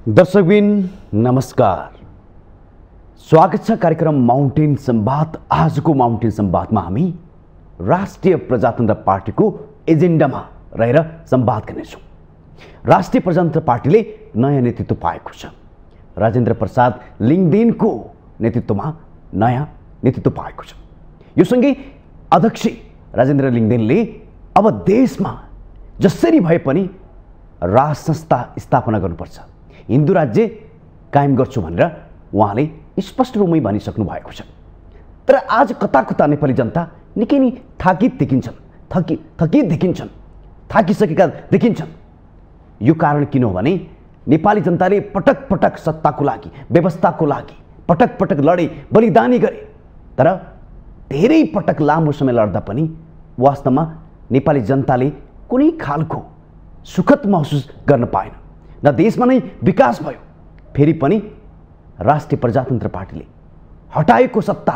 दर्शकबिन नमस्कार, स्वागत छ कार्यक्रम माउन्टेन संवाद। आजको माउन्टेन संवादमा हामी राष्ट्रिय प्रजातन्त्र पार्टीको एजेन्डामा रहेर संवाद गर्नेछौँ। राष्ट्रिय प्रजातन्त्र पार्टीले नयाँ नेतृत्व पाएको छ। राजेन्द्र प्रसाद लिङदेनको नेतृत्वमा नयाँ नेतृत्व पाएको छ। यो सँगै अध्यक्ष राजेन्द्र लिङदेनले अब देशमा जसरी भए पनि राज संस्था स्थापना गर्नुपर्छ, हिन्दू राज्य कायम गर्छु भनेर उहाँले स्पष्ट रूपमै भनिसक्नु भएको छ। तर आज कता कता नेपाली जनता निकै नै थाकित देखिन्छन्, थकित देखिन्छन्, थाकिसकेका देखिन्छन्। यो कारण किन हो भने नेपाली जनताले पटक पटक सत्ताको लागि, व्यवस्थाको लागि पटक पटक लडे, बलिदानी गरे। तर धेरै पटक लामो समय लड्दा पनि वास्तवमा नेपाली जनताले कुनै खालको सुखद महसुस गर्न पाएन। न देशमा नै विकास भयो। फेरि पनि राष्ट्रिय प्रजातन्त्र पार्टीले हटाएको सत्ता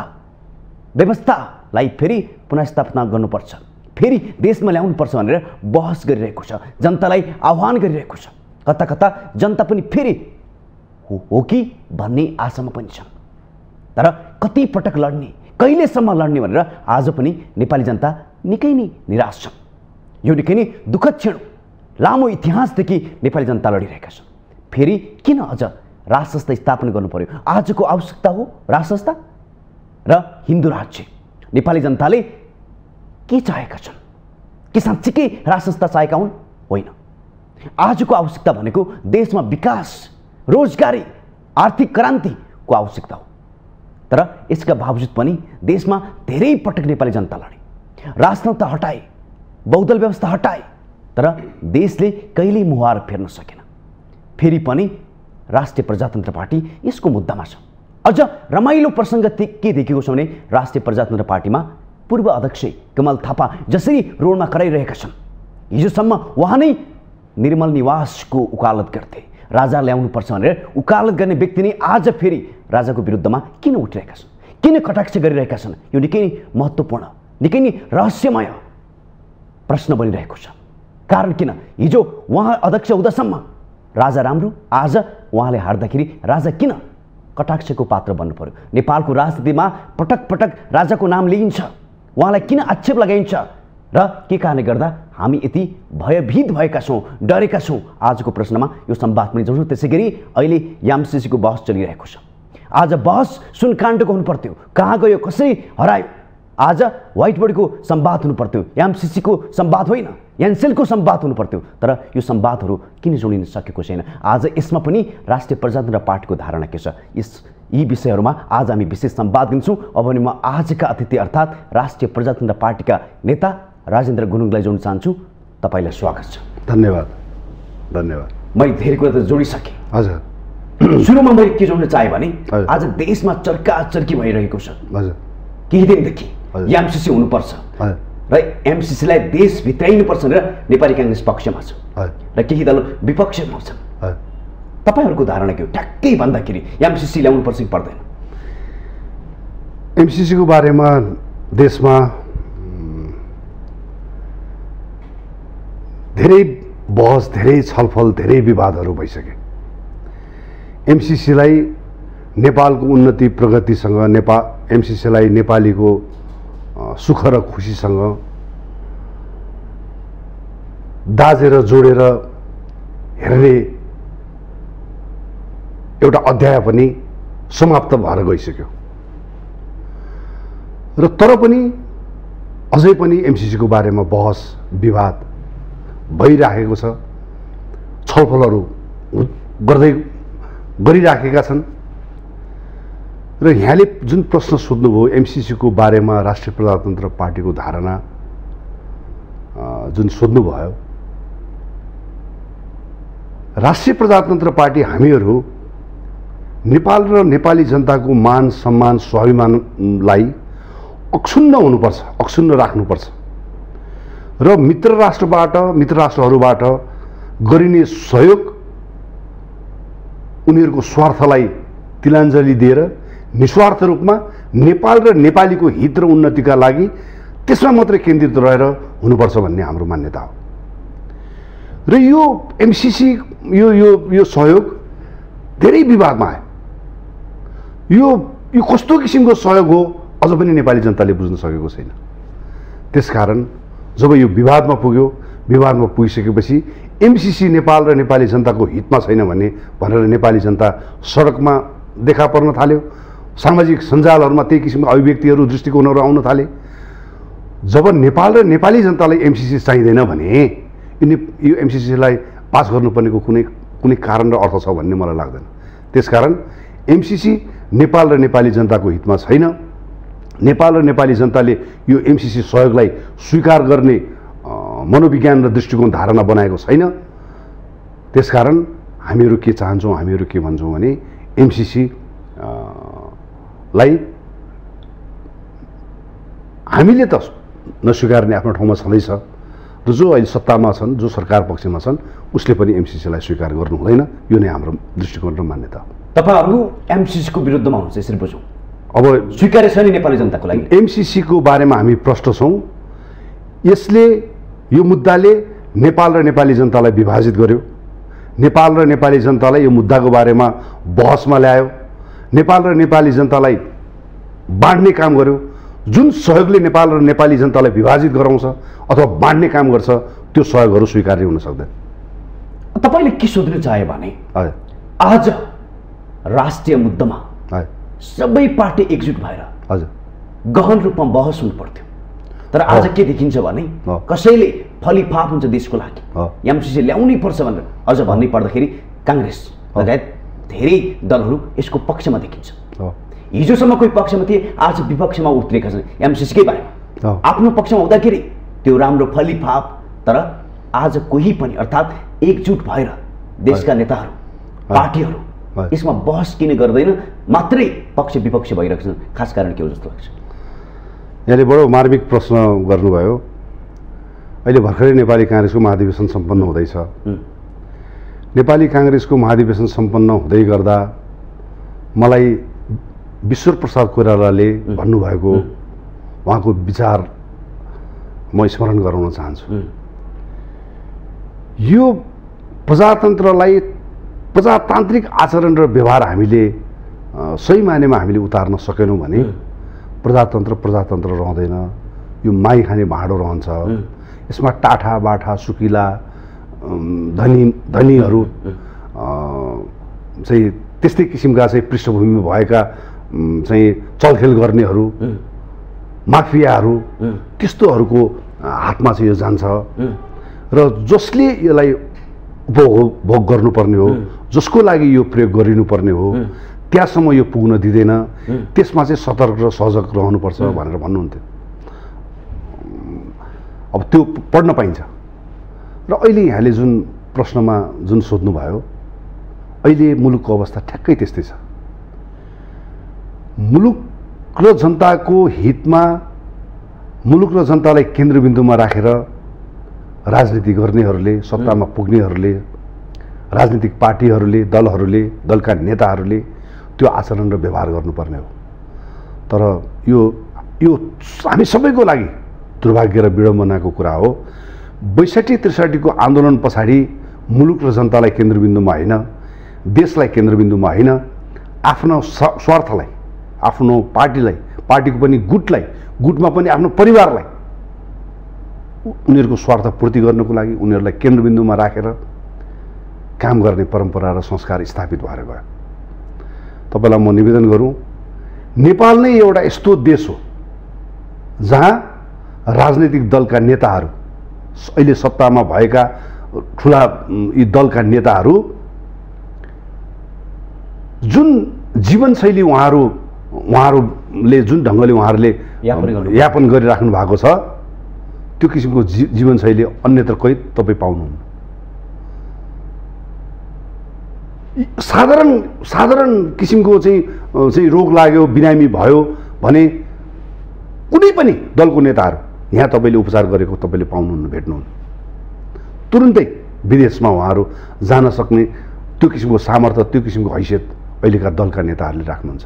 व्यवस्थालाई फेरि पुनर्स्थापना गर्नुपर्छ, फेरि देशमा ल्याउनुपर्छ भनेर बहस गरिरहेको छ, जनतालाई आह्वान गरिरहेको छ। कता कता जनता पनि फेरि हो कि भन्ने आशामा पनि छ। तर कति पटक लड्ने, कहिलेसम्म लड्ने भनेर आज पनि नेपाली जनता निकै नै निराश छ। यो निकै नै दुःखद क्षण, लामो इतिहासदेखि नेपाली जनता लडिरहेका छन्। फेरि किन अझ राज संस्था स्थापना गर्नु पर्यो? आजको आवश्यकता हो राज संस्था र हिन्दू राज्य। नेपाली जनताले के चाहेका छन्? के साँच्चीकै राज संस्था चाहेका हुन्? होइन। आजको आवश्यकता भनेको देशमा विकास, रोजगारी, आर्थिक क्रान्तिको आवश्यकता हो। तर यसका बावजुद पनि देशमा धेरै पटक नेपाली जनता लडे, राजतन्त्र हटाए, बहुदल व्यवस्था हटाए। तर देशले कहिल्यै मुहार फेर्न सकेन। फेरि पनि राष्ट्रिय प्रजातन्त्र पार्टी यसको मुद्दामा छ। अझ रमाइलो प्रसङ्ग के देखेको छ भने राष्ट्रिय प्रजातन्त्र पार्टीमा पूर्व अध्यक्ष कमल थापा जसरी रोडमा कराइरहेका छन्। हिजोसम्म उहाँ नै निर्मल निवासको उकालत गर्थे, राजा ल्याउनुपर्छ भनेर उकालत गर्ने व्यक्ति नै आज फेरि राजाको विरुद्धमा किन उठिरहेका छन्, किन कटाक्ष गरिरहेका छन्? यो निकै नै महत्त्वपूर्ण, निकै नै रहस्यमय प्रश्न बनिरहेको छ। कारण किन? हिजो उहाँ अध्यक्ष हुँदासम्म राजा राम्रो, आज उहाँले हार्दाखेरि राजा किन कटाक्षको पात्र बन्नु पर्यो? नेपालको राजनीतिमा पटक पटक राजाको नाम लिइन्छ, उहाँलाई किन आक्षेप लगाइन्छ र के कारणले गर्दा हामी यति भयभीत भएका छौँ, डरेका छौँ? आजको प्रश्नमा यो संवाद पनि जाउँछौँ। त्यसै गरी अहिले एमसीसीको बहस चलिरहेको छ। आज बहस सुनकाण्डको हुनु पर्थ्यो, कहाँ गयो, कसरी हरायो? आज व्हाइट बोर्डको संवाद हुनु पर्थ्यो, एमसीसीको संवाद होइन, एनसेलको संवाद हुनु पर्थ्यो। तर यो संवादहरू किन जोडिन सकेको छैन? आज यसमा पनि राष्ट्रिय प्रजातन्त्र पार्टीको धारणा के छ? यी विषयहरूमा आज हामी विशेष संवाद दिन्छौँ। अब भने म आजका अतिथि अर्थात् राष्ट्रिय प्रजातन्त्र पार्टीका नेता राजेन्द्र गुरुङलाई जोड्न चाहन्छु। तपाईँलाई स्वागत छ। धन्यवाद। धन्यवाद। मैले धेरै कुरा त जोडिसकेँ। हजुर। सुरुमा मैले के जोड्न चाहेँ भने आज देशमा चर्की भइरहेको छ। हजुर। केही दिनदेखि एमसीसी हुनुपर्छ र एमसीसीलाई देश भित्राइनुपर्छ भनेर नेपाली काङ्ग्रेस पक्षमा छ र केही दल विपक्षमा छन्। तपाईँहरूको धारणा के हो? ठ्याक्कै भन्दाखेरि एमसीसी ल्याउनुपर्छ कि पर्दैन? एमसीसीको बारेमा देशमा धेरै बहस, धेरै छलफल, धेरै विवादहरू भइसके। एमसीसीलाई नेपालको उन्नति प्रगतिसँग, एमसीसीलाई नेपालीको सुख र खुसीसँग दाजेर जोडेर हेर्ने एउटा अध्याय पनि समाप्त भएर गइसक्यो। र तर पनि अझै पनि एमसीसीको बारेमा बहस विवाद भइराखेको छ, छलफलहरू गरिराखेका छन्। र यहाँले जुन प्रश्न सोध्नुभयो एमसीसीको बारेमा राष्ट्रिय प्रजातन्त्र पार्टीको धारणा जुन सोध्नुभयो, राष्ट्रिय प्रजातन्त्र पार्टी हामीहरू नेपाल र नेपाली जनताको मान सम्मान स्वाभिमानलाई अक्षुण्ण हुनुपर्छ, अक्षुण्ण राख्नुपर्छ र मित्र राष्ट्रहरूबाट गरिने सहयोग, उनीहरूको स्वार्थलाई तिलाञ्जली दिएर निस्वार्थ रूपमा नेपाल र नेपालीको हित र उन्नतिका लागि त्यसमा मात्रै केन्द्रित रहेर हुनुपर्छ भन्ने हाम्रो मान्यता हो। र यो एमसीसी यो सहयोग धेरै विवादमा आयो। यो कस्तो किसिमको सहयोग हो अझ पनि नेपाली जनताले बुझ्न सकेको छैन। त्यसकारण जब यो विवादमा पुग्यो, विवादमा पुगिसकेपछि एमसीसी नेपाल र नेपाली जनताको हितमा छैन भनेर नेपाली जनता सडकमा देखा पर्न थाल्यो। सामाजिक सञ्जालहरूमा त्यही किसिमका अभिव्यक्तिहरू, दृष्टिकोणहरू आउन थाले। जब नेपाल र नेपाली जनतालाई एमसीसी चाहिँदैन भने यो एमसीसीलाई पास गर्नुपर्नेको कुनै कारण र अर्थ छ भन्ने मलाई लाग्दैन। त्यसकारण एमसीसी नेपाल र नेपाली जनताको हितमा छैन। नेपाल र नेपाली जनताले यो एमसीसी सहयोगलाई स्वीकार गर्ने मनोविज्ञान र दृष्टिकोण धारणा बनाएको छैन। त्यसकारण हामीहरू के चाहन्छौँ, हामीहरू के भन्छौँ भने एमसीसी लाई हामीले त नस्वीकार्ने आफ्नो ठाउँमा छँदैछ र जो अहिले सत्तामा छन्, जो सरकार पक्षमा छन्, उसले पनि एमसीसीलाई स्वीकार गर्नु हुँदैन। यो नै हाम्रो दृष्टिकोण र मान्यता हो। तपाईहरु एमसीसीको विरुद्धमा हुनुहुन्छ यसरी बुझौँ। अब स्वीकार्य छैन नेपाली जनताको लागि। एमसीसीको बारेमा हामी प्रष्ट छौँ। यसले यो मुद्दाले नेपाल र नेपाली जनतालाई विभाजित गर्यो। नेपाल र नेपाली जनतालाई यो मुद्दाको बारेमा बहसमा ल्यायो। नेपाल र नेपाली जनतालाई बाँड्ने काम गर्यो। जुन सहयोगले नेपाल र नेपाली जनतालाई विभाजित गराउँछ अथवा बाँड्ने काम गर्छ त्यो सहयोगहरू स्वीकार्य हुन सक्दैन। तपाईले के सोध्न चाहे भने आज राष्ट्रिय मुद्दामा सबै पार्टी एकजुट भएर हजुर गहन रूपमा बहस हुनु पर्थ्यो। तर आज के देखिन्छ भने कसैले फलिफाप हुन्छ देशको लागि, एमसीसी ल्याउनै पर्छ भनेर अझ भन्नै पर्दाखेरि कांग्रेस लगायत धेरै दलहरू यसको पक्षमा देखिन्छ। हिजोसम्म कोही पक्षमा थिए, आज विपक्षमा उत्रेका छन् एमसीसी कै बारेमा। आफ्नो पक्षमा हुँदाखेरि त्यो राम्रो फलिफाप, तर आज कोही पनि अर्थात् एकजुट भएर देशका नेताहरू, पार्टीहरू यसमा बहस किन गर्दैन, मात्रै पक्ष विपक्ष भइरहेको छ। खास कारण के हो जस्तो लाग्छ? यहाँले बडो मार्मिक प्रश्न गर्नुभयो। अहिले भर्खरै नेपाली कांग्रेसको महाधिवेशन सम्पन्न हुँदैछ। नेपाली कांग्रेसको महाधिवेशन सम्पन्न हुँदै गर्दा मलाई विश्वर प्रसाद कोइरालाले भन्नुभएको उहाँको विचार म स्मरण गराउन चाहन्छु। यो प्रजातन्त्रलाई, प्रजातान्त्रिक आचरण र व्यवहार हामीले सही मानेमा हामीले उतार्न सकेनौँ भने प्रजातन्त्र प्रजातन्त्र रहँदैन। यो माई खाने भाँडो रहन्छ। यसमा टाठा बाठा सुकिला धनीहरू चाहिँ त्यस्तै किसिमका चाहिँ पृष्ठभूमिमा भएका चाहिँ चलखेल गर्नेहरू, माफियाहरू, त्यस्तोहरूको हातमा चाहिँ यो जान्छ र जसले यसलाई उपभोग गर्नुपर्ने हो, जसको लागि यो प्रयोग गरिनुपर्ने हो, त्यहाँसम्म यो पुग्न दिँदैन। त्यसमा चाहिँ सतर्क र सजग रहनुपर्छ भनेर भन्नुहुन्थ्यो। अब त्यो पढ्न पाइन्छ। र अहिले यहाँले जुन प्रश्नमा जुन सोध्नुभयो, अहिले मुलुकको अवस्था ठ्याक्कै त्यस्तै छ। मुलुक र जनताको हितमा, मुलुक र जनतालाई केन्द्रबिन्दुमा राखेर राजनीति गर्नेहरूले, सत्तामा पुग्नेहरूले, राजनीतिक पार्टीहरूले, दलहरूले, दलका नेताहरूले त्यो आचरण र व्यवहार गर्नुपर्ने हो। तर यो हामी सबैको लागि दुर्भाग्य र विडम्बनाको कुरा हो। ६२-६३ को आन्दोलन पछाडि मुलुक र जनतालाई केन्द्रबिन्दुमा होइन, देशलाई केन्द्रबिन्दुमा होइन, आफ्नो स्वार्थलाई, आफ्नो पार्टीलाई, पार्टीको पनि गुटलाई, गुटमा पनि आफ्नो परिवारलाई उनीहरूको स्वार्थ पूर्ति गर्नको लागि उनीहरूलाई केन्द्रबिन्दुमा राखेर काम गर्ने परम्परा र संस्कार स्थापित भएर गयो। तपाईलाई म निवेदन गरौँ, नेपाल नै एउटा यस्तो देश हो जहाँ राजनीतिक दलका नेताहरू, अहिले सत्तामा भएका ठुला यी दलका नेताहरू जुन जीवनशैली उहाँहरूले जुन ढङ्गले उहाँहरूले यापन गरिराख्नु भएको छ, त्यो किसिमको जीवनशैली अन्यत्र कोही तपाईँ पाउनुहुन्न। साधारण किसिमको चाहिँ रोग लाग्यो, बिरामी भयो भने कुनै पनि दलको नेताहरू यहाँ तपाईँले उपचार गरेको तपाईँले पाउनुहुन्न, भेट्नुहुन्न। तुरुन्तै विदेशमा उहाँहरू जान सक्ने त्यो किसिमको सामर्थ्य, त्यो किसिमको हैसियत अहिलेका दलका नेताहरूले राख्नुहुन्छ।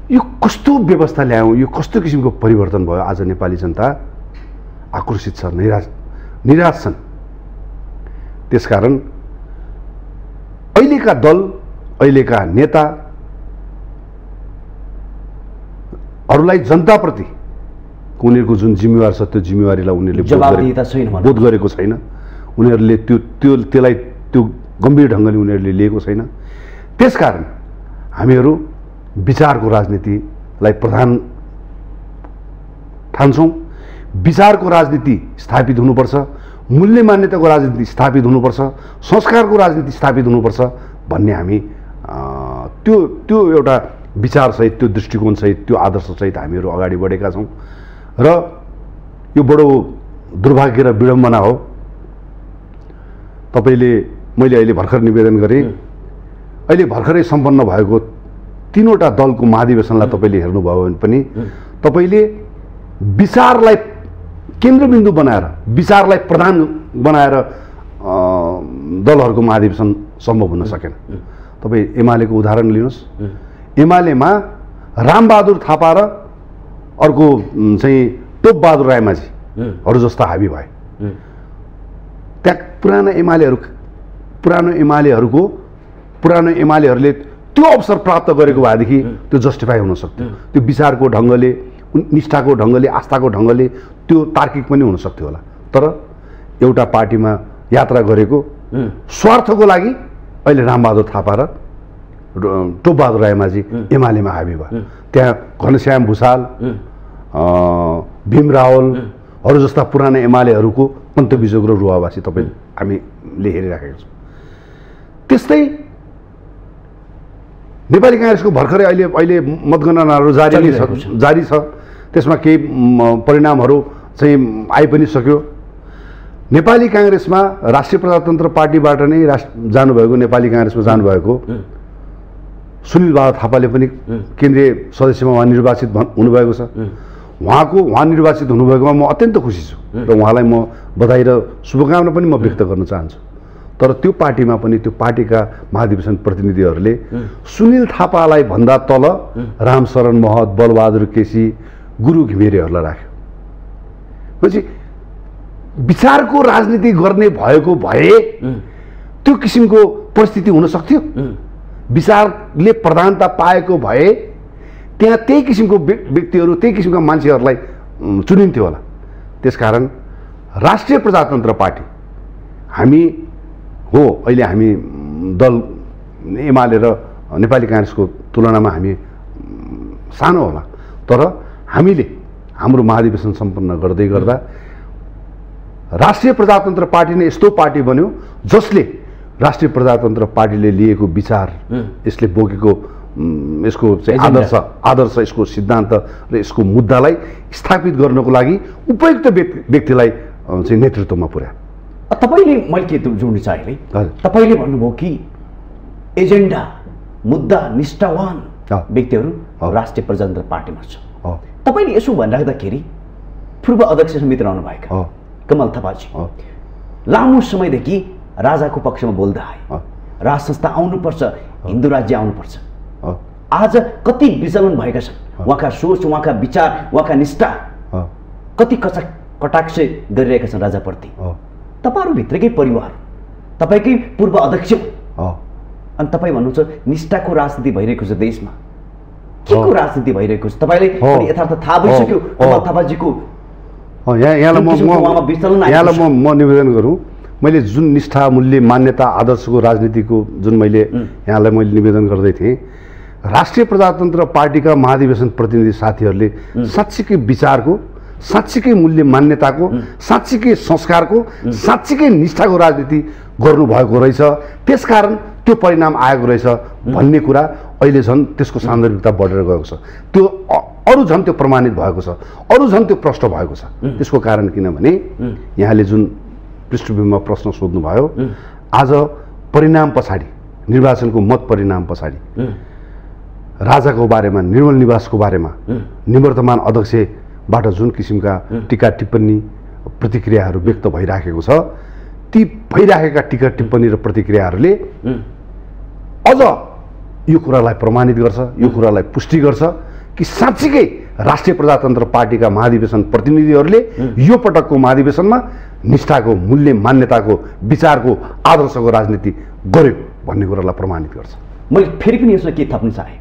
यो कस्तो व्यवस्था ल्यायौँ, यो कस्तो किसिमको परिवर्तन भयो। आज नेपाली जनता आक्रोशित छ, निराश छन्। त्यसकारण अहिलेका दल, अहिलेका नेताहरूलाई जनताप्रति उनीहरूको जुन जिम्मेवार छ त्यो जिम्मेवारीलाई उनीहरूले बोध गरेको छैन। उनीहरूले त्यसलाई त्यो गम्भीर ढङ्गले उनीहरूले लिएको छैन। त्यसकारण हामीहरू विचारको राजनीतिलाई प्रधान ठान्छौँ। विचारको राजनीति स्थापित हुनुपर्छ, मूल्य मान्यताको राजनीति स्थापित हुनुपर्छ, संस्कारको राजनीति स्थापित हुनुपर्छ भन्ने हामी त्यो एउटा विचारसहित, त्यो दृष्टिकोणसहित, त्यो आदर्शसहित हामीहरू अगाडि बढेका छौँ। र यो बडो दुर्भाग्य र विडम्बना हो। मैले अहिले भर्खर निवेदन गरेँ, अहिले भर्खरै सम्पन्न भएको 3वटा दलको महाधिवेशनलाई तपाईँले हेर्नुभयो भने पनि तपाईँले विचारलाई केन्द्रबिन्दु बनाएर, विचारलाई प्रधान बनाएर दलहरूको महाधिवेशन सम्भव हुन सकेन। तपाईँ एमालेको उदाहरण लिनुहोस्। एमालेमा रामबहादुर थापा र अर्को चाहिँ टोपबहादुर रायमाझीहरू जस्ता हाबी भए। त्यहाँ पुरानो एमालेहरूले त्यो अवसर प्राप्त गरेको भएदेखि त्यो जस्टिफाई हुन सक्थ्यो। त्यो विचारको ढङ्गले, निष्ठाको ढङ्गले, आस्थाको ढङ्गले त्यो तार्किक पनि हुन सक्थ्यो होला। तर एउटा पार्टीमा यात्रा गरेको स्वार्थको लागि अहिले रामबहादुर थापा र टोपबहादुर रायमाझी एमालेमा हाबी भयो। त्यहाँ घनश्याम भुषाल, भीम रावलहरू जस्ता पुराना एमालेहरूको पन्तविजोग र रुवावासी हामीले हेरिराखेका छौँ। त्यस्तै नेपाली काङ्ग्रेसको भर्खरै अहिले मतगणनाहरू जारी छ। त्यसमा केही परिणामहरू चाहिँ आइ पनि सक्यो। नेपाली काङ्ग्रेसमा राष्ट्रिय प्रजातन्त्र पार्टीबाट नै जानुभएको, नेपाली काङ्ग्रेसमा जानुभएको सुनिल बहादुर थापाले पनि केन्द्रीय सदस्यमा उहाँ निर्वाचित हुनुभएको छ। उहाँ निर्वाचित हुनुभएकोमा म अत्यन्त खुसी छु र उहाँलाई म बधाई र शुभकामना पनि म व्यक्त गर्न चाहन्छु। तर त्यो पार्टीमा पनि त्यो पार्टीका महाधिवेशन प्रतिनिधिहरूले सुनिल थापालाई भन्दा तल रामशरण महत, बलबहादुर केसी, गुरु घिमिरेहरूलाई राख्यो। पछि विचारको राजनीति गर्ने भएको भए त्यो किसिमको परिस्थिति हुन सक्थ्यो। विचारले प्रधानता पाएको भए त्यहाँ त्यही किसिमको व्यक्तिहरू, त्यही किसिमका मान्छेहरूलाई चुनिन्थ्यो होला। त्यसकारण राष्ट्रिय प्रजातन्त्र पार्टी हामी हो, अहिले हामी दल एमाले र नेपाली काङ्ग्रेसको तुलनामा हामी सानो होला। तर हामीले हाम्रो महाधिवेशन सम्पन्न गर्दै गर्दा राष्ट्रिय प्रजातन्त्र पार्टी नै यस्तो पार्टी बन्यो जसले राष्ट्रिय प्रजातन्त्र पार्टीले लिएको विचार, यसले बोकेको यसको चाहिँ आदर्श, यसको सिद्धान्त र यसको मुद्दालाई स्थापित गर्नको लागि उपयुक्त व्यक्तिलाई चाहिँ नेतृत्वमा पुर्यायो। तपाईँले, मैले के जोड्नु चाहेँ, तपाईँले भन्नुभयो कि एजेन्डा, मुद्दा, निष्ठावान व्यक्तिहरू राष्ट्रिय प्रजातन्त्र पार्टीमा छ। तपाईँले यसो भनिराख्दाखेरि पूर्व अध्यक्ष समिति रहनुभएका कमल थापाजी लामो समयदेखि राजाको पक्षमा बोल्दै आए। राज संस्था आउनुपर्छ, हिन्दू राज्य आउनुपर्छ। आज कति विचलन भएका छन्। उहाँका सोच, उहाँका विचार, उहाँका निष्ठा कति कटाक्ष गरिरहेका छन् राजाप्रति। तपाईँहरूभित्रकै परिवार, तपाईँकै पूर्व अध्यक्ष, अनि तपाईँ भन्नुहुन्छ निष्ठाको राजनीति भइरहेको छ देशमा। के को राजनीति भइरहेको छ तपाईँले यथार्थ थाहा भइसक्यो कमल थापाजीको? यहाँलाई म निवेदन गरौँ, मैले जुन निष्ठा, मूल्य, मान्यता, आदर्शको राजनीतिको जुन मैले निवेदन गर्दै थिएँ, राष्ट्रिय प्रजातन्त्र पार्टीका महाधिवेशन प्रतिनिधि साथीहरूले साँच्चीकै विचारको, साँच्चीकै मूल्य मान्यताको, साँच्चीकै संस्कारको, साँच्चीकै निष्ठाको राजनीति गर्नुभएको रहेछ। त्यसकारण त्यो परिणाम आएको रहेछ भन्ने कुरा अहिले झन् त्यसको सान्दर्भिकता बढेर गएको छ। त्यो अरू झन् त्यो प्रमाणित भएको छ, अरू झन् त्यो प्रष्ट भएको छ। त्यसको कारण किनभने यहाँले जुन पृष्ठभूमिमा प्रश्न सोध्नुभयो, आज परिणाम पछाडि, निर्वाचनको मत परिणाम पछाडि राजाको बारेमा, निर्मल निवासको बारेमा निवर्तमान अध्यक्षबाट जुन किसिमका टीका टिप्पणी, प्रतिक्रियाहरू व्यक्त भइराखेको छ, ती भइराखेका टीका टिप्पणी र प्रतिक्रियाहरूले अझ यो कुरालाई प्रमाणित गर्छ, यो कुरालाई पुष्टि गर्छ कि साँच्चीकै राष्ट्रिय प्रजातन्त्र पार्टीका महाधिवेशन प्रतिनिधिहरूले यो पटकको महाधिवेशनमा निष्ठाको, मूल्य मान्यताको, विचारको, आदर्शको राजनीति गर्यो भन्ने कुरालाई प्रमाणित गर्छ। मैले फेरि पनि यसमा के थप्न चाहे,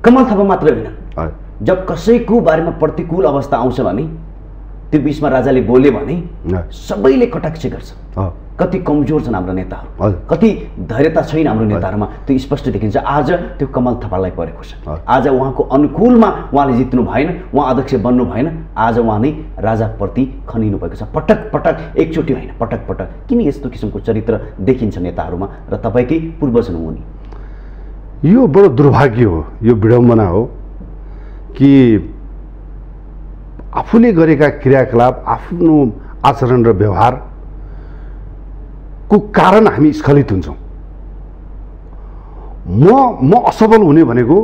कमल थापा मात्र होइन, जब कसैको बारेमा प्रतिकूल अवस्था आउँछ भने त्यो बिचमा राजाले बोल्यो भने सबैले कटाक्ष गर्छ। कति कमजोर छन् हाम्रो नेताहरू, कति धैर्यता छैन हाम्रो नेताहरूमा, त्यो स्पष्ट देखिन्छ। आज त्यो कमल थापालाई परेको छ। आज उहाँको अनुकूलमा उहाँले जित्नु भएन, उहाँ अध्यक्ष बन्नु भएन, आज उहाँ नै राजाप्रति खनिनु भएको छ। पटक पटक, एकचोटि होइन, पटक पटक। किन यस्तो किसिमको चरित्र देखिन्छ नेताहरूमा र तपाईँकै पूर्वज हुनुहुने? यो बडो दुर्भाग्य हो, यो विडम्बना हो कि आफूले गरेका क्रियाकलाप, आफ्नो आचरण र व्यवहार को कारण हामी स्खलित हुन्छौँ। म असफल हुने भनेको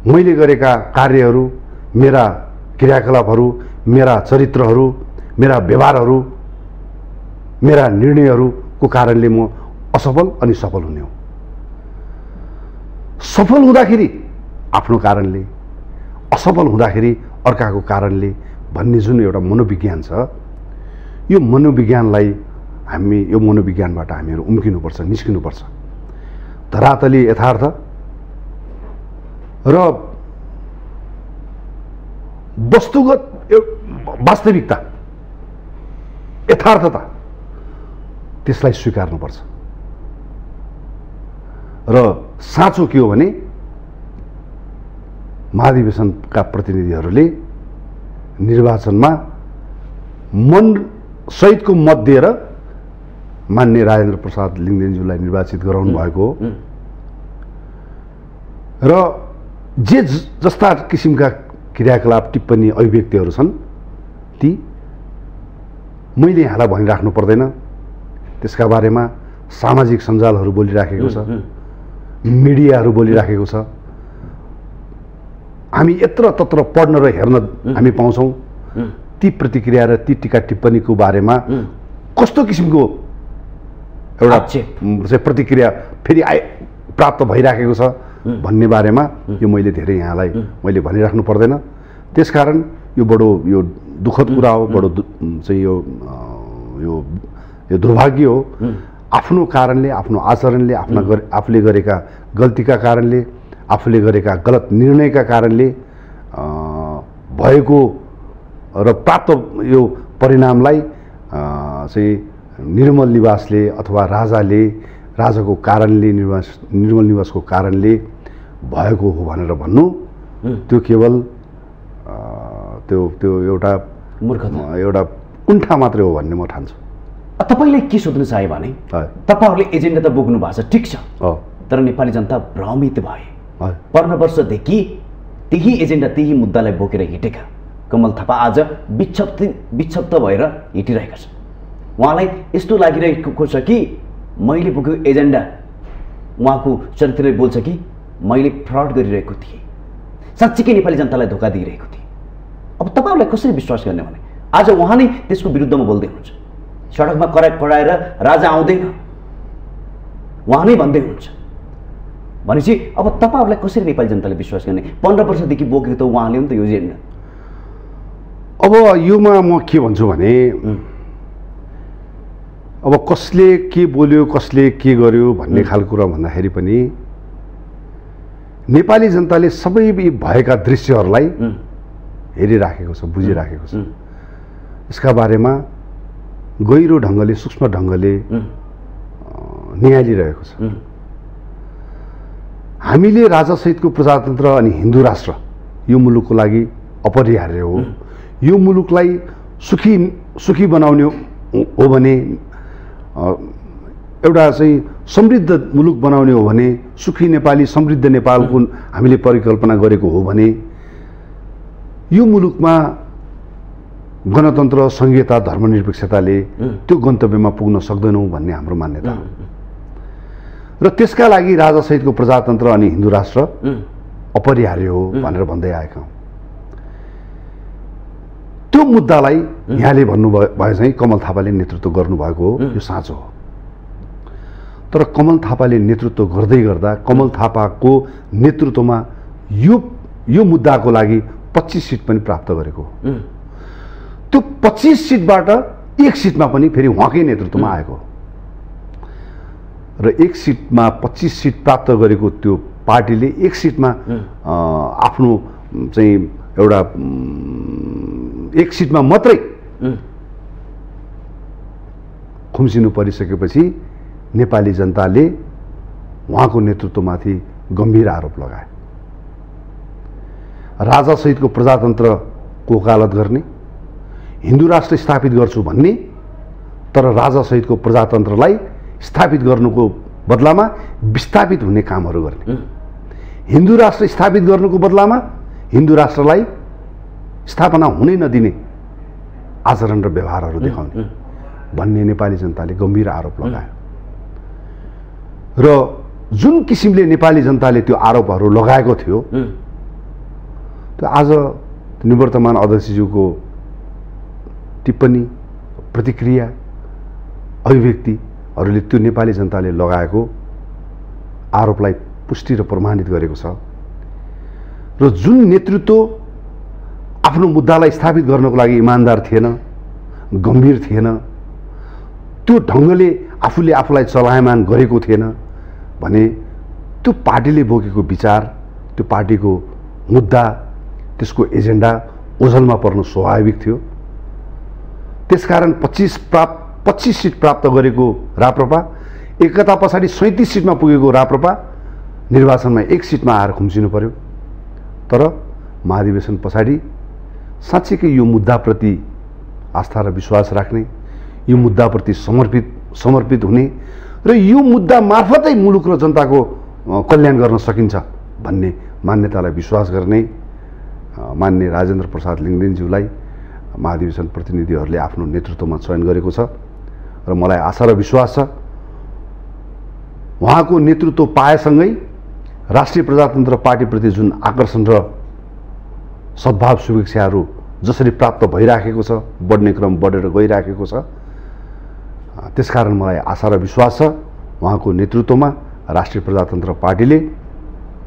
मैले गरेका कार्यहरू, मेरा क्रियाकलापहरू, मेरा चरित्रहरू, मेरा व्यवहारहरू, मेरा निर्णयहरूको कारणले म असफल अनि सफल हुने हो। सफल हुँदाखेरि आफ्नो कारणले, असफल हुँदाखेरि अर्काको कारणले भन्ने जुन एउटा मनोविज्ञान छ, यो मनोविज्ञानलाई यो मनोविज्ञानबाट हामीहरू उम्किनुपर्छ, निस्किनुपर्छ। धरातली यथार्थ र वस्तुगत वास्तविकता, यथार्थता, त्यसलाई स्वीकार्नुपर्छ। र साँचो के हो भने महाधिवेशनका प्रतिनिधिहरूले निर्वाचनमा मन सहितको मत दिएर माननीय राजेन्द्र प्रसाद लिङ्गदेनज्यूलाई निर्वाचित गराउनु भएको हो। र जे जस्ता किसिमका क्रियाकलाप, टिप्पणी, अभिव्यक्तिहरू छन्, ती मैले यहाँलाई भनिराख्नु पर्दैन। त्यसका बारेमा सामाजिक सञ्जालहरू बोलिराखेको छ, मिडियाहरू बोलिराखेको छ। हामी यत्र तत्र पढ्न र हेर्न हामी पाउँछौँ। ती प्रतिक्रिया र ती टिका टिप्पणीको बारेमा कस्तो किसिमको एउटा प्रतिक्रिया फेरि प्राप्त भइराखेको छ भन्ने बारेमा यो मैले धेरै यहाँलाई मैले भनिराख्नु पर्दैन। त्यसकारण यो बडो यो दुःखद कुरा हो, बडो चाहिँ यो दुर्भाग्य हो। आफ्नो कारणले, आफ्नो आचरणले, आफूले गरेका गल्तीका कारणले, आफूले गरेका गलत निर्णयका कारणले भएको र प्राप्त यो परिणामलाई चाहिँ निर्मल निवासले अथवा राजाको कारणले, निर्मल निवासको कारणले भएको हो भनेर भन्नु, त्यो केवल त्यो एउटा मूर्खता, एउटा कुण्ठा मात्रै हो भन्ने म ठान्छु। तपाईँले के सोध्नु चाहे भने, तपाईँहरूले एजेन्डा त बोक्नु भएको छ, ठिक छ, तर नेपाली जनता भ्रमित भए। 15 वर्षदेखि त्यही एजेन्डा, त्यही मुद्दालाई बोकेर हिँडेका कमल थापा आज विक्षिप्त भएर हिँडिरहेका छन्। उहाँलाई यस्तो लागिरहेको छ कि मैले बोकेको एजेन्डा, उहाँको चरित्रले बोल्छ कि मैले फ्रड गरिरहेको थिएँ, साँच्चीकै नेपाली जनतालाई धोका दिइरहेको थिएँ। अब तपाईँहरूलाई कसरी विश्वास गर्ने भने आज उहाँ नै त्यसको विरुद्धमा बोल्दै हुनुहुन्छ। सडकमा कराएर राजा आउँदैन उहाँ नै भन्दै हुनुहुन्छ भनेपछि अब तपाईँहरूलाई कसरी नेपाली जनताले विश्वास गर्ने? 15 वर्षदेखि बोकेको त उहाँले हो नि त यो एजेन्डा। अब योमा म के भन्छु भने, अब कसले के बोल्यो, कसले के गर्यो भन्ने खालको कुरा भन्दाखेरि पनि नेपाली जनताले सबै भएका दृश्यहरूलाई हेरिराखेको छ, बुझिराखेको छ। यसका बारेमा गहिरो ढङ्गले, सूक्ष्म ढङ्गले निहालिरहेको छ। हामीले राजासहितको प्रजातन्त्र अनि हिन्दू राष्ट्र यो मुलुकको लागि अपरिहार्य हो। यो मुलुकलाई सुखी बनाउने हो भने, एउटा चाहिँ समृद्ध मुलुक बनाउने हो भने, सुखी नेपाली, समृद्ध नेपालको हामीले परिकल्पना गरेको हो भने, यो मुलुकमा गणतन्त्र, संघीयता, धर्मनिरपेक्षताले त्यो गन्तव्यमा पुग्न सक्दैनौँ भन्ने हाम्रो मान्यता हो। र त्यसका लागि राजासहितको प्रजातन्त्र अनि हिन्दू राष्ट्र अपरिहार्य हो भनेर भन्दै आएका हौँ। त्यो मुद्दालाई यहाँले भन्नुभए चाहिँ कमल थापाले नेतृत्व गर्नुभएको हो, यो साँचो हो। तर कमल थापाले नेतृत्व गर्दै गर्दा कमल थापाको नेतृत्वमा यो मुद्दाको लागि 25 सिट पनि प्राप्त गरेको हो। त्यो 25 सिटबाट 1 सिटमा पनि फेरि उहाँकै नेतृत्वमा आएको हो। र एक सिटमा 25 सिट प्राप्त गरेको त्यो पार्टीले एक सिटमा आफ्नो चाहिँ एउटा एक सिटमा मात्रै खुम्सिनु परिसकेपछि नेपाली जनताले उहाँको नेतृत्वमाथि गम्भीर आरोप लगाए। राजासहितको प्रजातन्त्रको वकालत गर्ने, हिन्दू राष्ट्र स्थापित गर्छु भन्ने, तर राजासहितको प्रजातन्त्रलाई स्थापित गर्नुको बदलामा विस्थापित हुने कामहरू गर्ने, हिन्दू राष्ट्र स्थापित गर्नुको बदलामा हिन्दू राष्ट्रलाई स्थापना हुनै नदिने आचरण र व्यवहारहरू देखाउने भन्ने नेपाली जनताले गम्भीर आरोप लगायो। र जुन किसिमले नेपाली जनताले त्यो आरोपहरू लगाएको थियो त्यो आज निवर्तमान अध्यक्षज्यूको टिप्पणी, प्रतिक्रिया, अभिव्यक्तिहरूले त्यो नेपाली जनताले लगाएको आरोपलाई पुष्टि र प्रमाणित गरेको छ। र जुन नेतृत्व आफ्नो मुद्दालाई स्थापित गर्नको लागि इमान्दार थिएन, गम्भीर थिएन, त्यो ढङ्गले आफूले आफूलाई चलायमान गरेको थिएन भने त्यो पार्टीले बोकेको विचार, त्यो पार्टीको मुद्दा, त्यसको एजेन्डा ओझलमा पर्नु स्वाभाविक थियो। त्यसकारण 25 सिट प्राप्त गरेको राप्रपा एकता पछाडि 37 सिटमा पुगेको राप्रपा निर्वाचनमा एक सिटमा आएर खुम्सिनु पर्यो। तर महाधिवेशन पछाडि साँच्चैकै यो मुद्दाप्रति आस्था र विश्वास राख्ने, यो मुद्दाप्रति समर्पित हुने र यो मुद्दा मार्फतै मुलुक र जनताको कल्याण गर्न सकिन्छ भन्ने मान्यतालाई विश्वास गर्ने मान्य राजेन्द्र प्रसाद लिङ्गदेनज्यूलाई महाधिवेशन प्रतिनिधिहरूले आफ्नो नेतृत्वमा चयन गरेको छ। र मलाई आशा र विश्वास छ उहाँको नेतृत्व पाएसँगै राष्ट्रिय प्रजातन्त्र पार्टीप्रति जुन आकर्षण र सद्भाव शुभेच्छाहरू जसरी प्राप्त भइराखेको छ, बढ्ने क्रम बढेर गइराखेको छ, त्यसकारण मलाई आशा र विश्वास छ उहाँको नेतृत्वमा राष्ट्रिय प्रजातन्त्र पार्टीले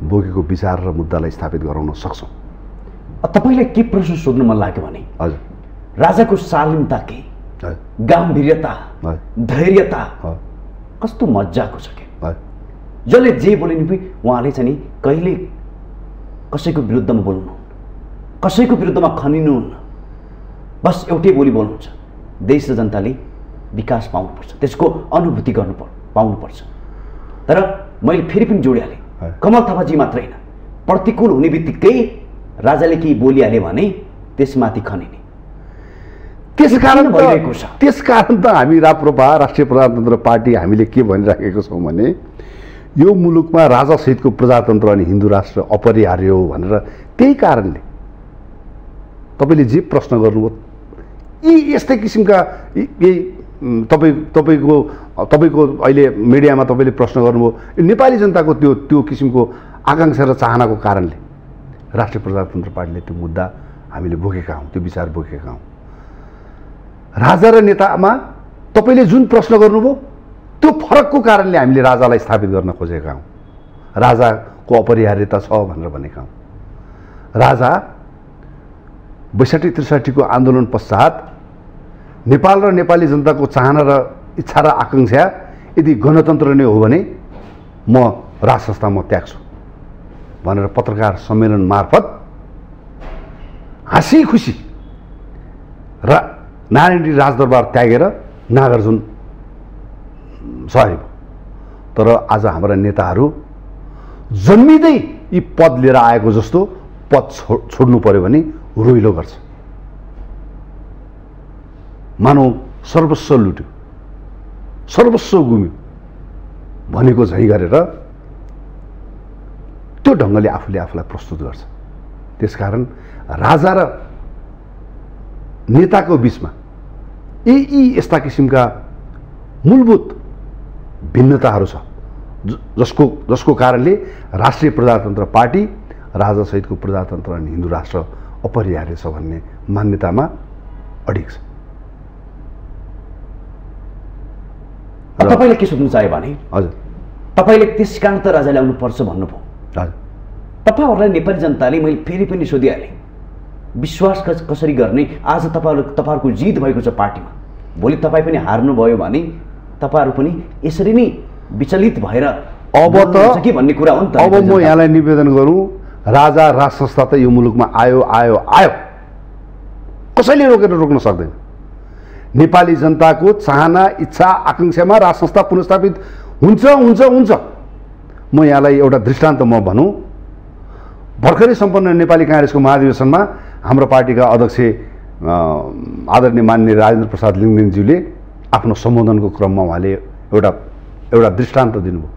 बोकेको विचार र मुद्दालाई स्थापित गराउन सक्छौँ। तपाईँलाई के प्रश्न सोध्नु मन लाग्यो भने हजुर, राजाको शालीनता के, गाम्भीर्यता, धैर्यता कस्तो मजाको छ के, जसले जे बोले नि उहाँले चाहिँ नि कहिले कसैको विरुद्धमा बोल्नुहुन्न, कसैको विरुद्धमा खनिनुहुन्न, बस एउटै बोली बोल्नुहुन्छ, देश र जनताले विकास पाउनुपर्छ, त्यसको अनुभूति गर्नु पाउनुपर्छ। तर मैले फेरि पनि जोडिहालेँ, कमल थापाजी मात्र होइन, प्रतिकूल हुने बित्तिकै राजाले केही बोलिहाले भने त्यसमाथि खनिने। त्यसकारण त हामी राप्रपा राष्ट्रिय प्रजातन्त्र पार्टी हामीले के भनिराखेको छौँ भने यो मुलुकमा राजासहितको प्रजातन्त्र अनि हिन्दू राष्ट्र अपरिहार्य हो भनेर। त्यही कारणले तपाईँले जे प्रश्न गर्नुभयो यी यस्तै किसिमका यही तपाईँको अहिले मिडियामा तपाईँले प्रश्न गर्नुभयो, नेपाली जनताको त्यो किसिमको आकाङ्क्षा र चाहनाको कारणले राष्ट्रिय प्रजातन्त्र पार्टीले त्यो मुद्दा हामीले बोकेका हौँ, त्यो विचार बोकेका हौँ। राजा र नेतामा तपाईँले जुन प्रश्न गर्नुभयो त्यो फरकको कारणले हामीले राजालाई स्थापित गर्न खोजेका हौँ, राजाको अपरिहार्यता छ भनेर भनेका हौँ। राजा 62-63 को आन्दोलन पश्चात नेपाल र नेपाली जनताको चाहना र इच्छा र आकाङ्क्षा यदि गणतन्त्र नै हो भने म राज संस्था म त्याग्छु भनेर पत्रकार सम्मेलन मार्फत हाँसी खुसी र नारायणी राजदरबार त्यागेर नागार्जुन सही भयो। तर आज हाम्रा नेताहरू जन्मिँदै यी पद लिएर आएको जस्तो पद छोड्नु पर्यो भने रोइलो गर्छ, मानौ सर्वस्व लुट्यो, सर्वस्व गुम्यो भनेको झैँ गरेर त्यो ढङ्गले आफूले आफूलाई प्रस्तुत गर्छ। त्यसकारण राजा र नेताको बिचमा यी यस्ता किसिमका मूलभूत भिन्नताहरू छ जसको कारणले राष्ट्रिय प्रजातन्त्र पार्टी राजासहितको प्रजातन्त्र अनि हिन्दू राष्ट्र अपरिहार्य छ भन्ने मान्यतामा अडिग छ। तपाईँले के सोध्नु चाह्यो भने हजुर, तपाईँले त्यस कारण त राजा ल्याउनु पर्छ भन्नुभयो। हजुर, तपाईँहरूलाई नेपाली जनताले मैले फेरि पनि सोधिहालेँ, विश्वास कसरी गर्ने? आज तपाईँहरूको जित भएको छ पार्टीमा, भोलि तपाईँ पनि हार्नुभयो भने तपाईँहरू पनि यसरी नै विचलित भएर अब त के भन्ने कुरा हो नि त। अब म यहाँलाई निवेदन गरौँ, राजा राज संस्था त यो मुलुकमा आयो आयो आयो, कसैले रोक्न सक्दैन। नेपाली जनताको चाहना इच्छा आकांक्षामा राज संस्था पुनर्स्थापित हुन्छ हुन्छ हुन्छ। म यहाँलाई एउटा दृष्टान्त म भनौँ, भर्खरै सम्पन्न नेपाली काङ्ग्रेसको महाधिवेशनमा हाम्रो पार्टीका अध्यक्ष आदरणीय माननीय राजेन्द्र प्रसाद लिङ्गदेनज्यूले आफ्नो सम्बोधनको क्रममा उहाँले एउटा दृष्टान्त दिनुभयो,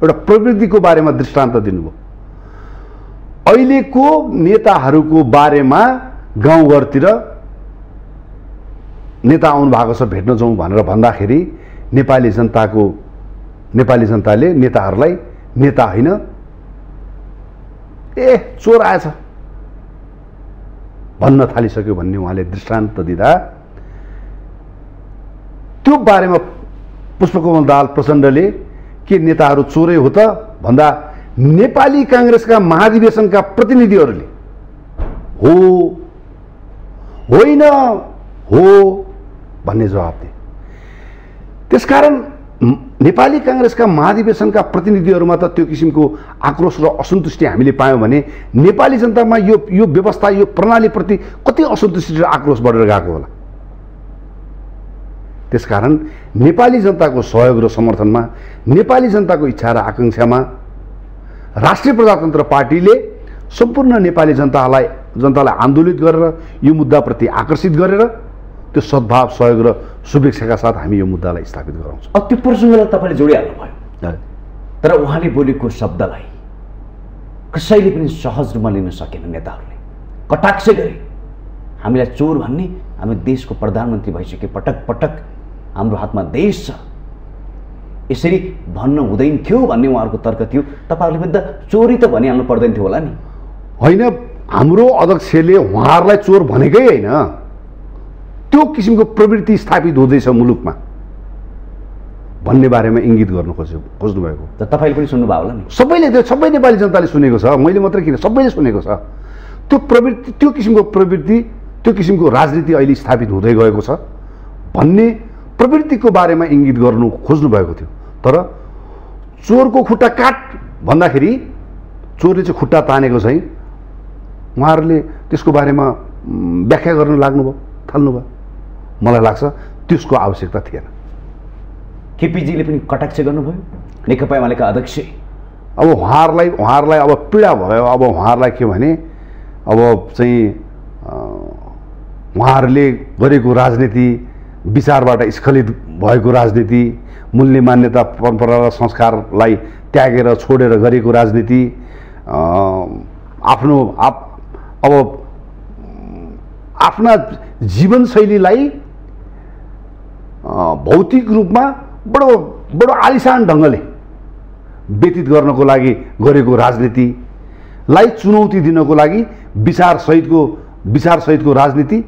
एउटा प्रवृत्तिको बारेमा दृष्टान्त दिनुभयो। अहिलेको नेताहरूको बारेमा गाउँघरतिर नेता आउनु भएको छ भेट्न जाउँ भनेर भन्दाखेरि नेपाली जनताले नेताहरूलाई नेता होइन, चोर आएछ भन्न थालिसक्यो भन्ने उहाँले दृष्टान्त दिँदा त्यो बारेमा पुष्पकमल दाहाल प्रचण्डले के नेताहरू चोरै हो त भन्दा नेपाली काङ्ग्रेसका महाधिवेशनका प्रतिनिधिहरूले हो होइन हो भन्ने जवाब दिए। त्यसकारण नेपाली काङ्ग्रेसका महाधिवेशनका प्रतिनिधिहरूमा त त्यो किसिमको आक्रोश र असन्तुष्टि हामीले पायौँ भने नेपाली जनतामा यो व्यवस्था यो प्रणालीप्रति कति असन्तुष्टि र आक्रोश बढेर गएको होला। त्यसकारण नेपाली जनताको सहयोग र समर्थनमा, नेपाली जनताको इच्छा र आकांक्षामा राष्ट्रिय प्रजातन्त्र पार्टीले सम्पूर्ण नेपाली जनतालाई आन्दोलित गरेर यो मुद्दाप्रति आकर्षित गरेर त्यो सद्भाव सहयोग र शुभेच्छाका साथ हामी यो मुद्दालाई स्थापित गराउँछौँ। अब त्यो प्रसङ्गलाई तपाईँले जोडिहाल्नु भयो, तर उहाँले बोलेको शब्दलाई कसैले पनि सहज रूपमा लिन सकेन। नेताहरूले कटाक्ष गरे, हामीलाई चोर भन्ने, हामी देशको प्रधानमन्त्री भइसके पटक पटक हाम्रो हातमा देश छ, यसरी भन्न हुँदैन थियो भन्ने उहाँहरूको तर्क थियो। तपाईँहरूले पनि त चोरी त भनिहाल्नु पर्दैन थियो होला नि? होइन, हाम्रो अध्यक्षले उहाँहरूलाई चोर भनेकै होइन, त्यो किसिमको प्रवृत्ति स्थापित हुँदैछ मुलुकमा भन्ने बारेमा इङ्गित गर्नु खोज्नु भएको। त तपाईँले पनि सुन्नुभयो होला नि? सबै नेपाली जनताले सुनेको छ, मैले मात्रै किन, सबैले सुनेको छ। त्यो प्रवृत्ति, त्यो किसिमको राजनीति अहिले स्थापित हुँदै गएको छ भन्ने प्रवृत्तिको बारेमा इङ्गित गर्नु खोज्नु भएको थियो। तर चोरको खुट्टा काट भन्दाखेरि चोरले चाहिँ खुट्टा तानेको चाहिँ उहाँहरूले त्यसको बारेमा व्याख्या गर्न थाल्नुभयो। मलाई लाग्छ त्यसको आवश्यकता थिएन। केपीजीले पनि कटाक्ष गर्नुभयो, नेकपा एमालेका अध्यक्ष। अब उहाँहरूलाई अब पीडा भयो। अब उहाँहरूलाई के भने, अब चाहिँ उहाँहरूले गरेको राजनीति, विचारबाट स्खलित भएको राजनीति, मूल्य मान्यता परम्परा र संस्कारलाई त्यागेर छोडेर गरेको राजनीति, आफ्ना जीवनशैलीलाई भौतिक रूपमा बडो आलिशान ढङ्गले व्यतीत गर्नको लागि गरेको राजनीतिलाई चुनौती दिनको लागि विचारसहितको राजनीति,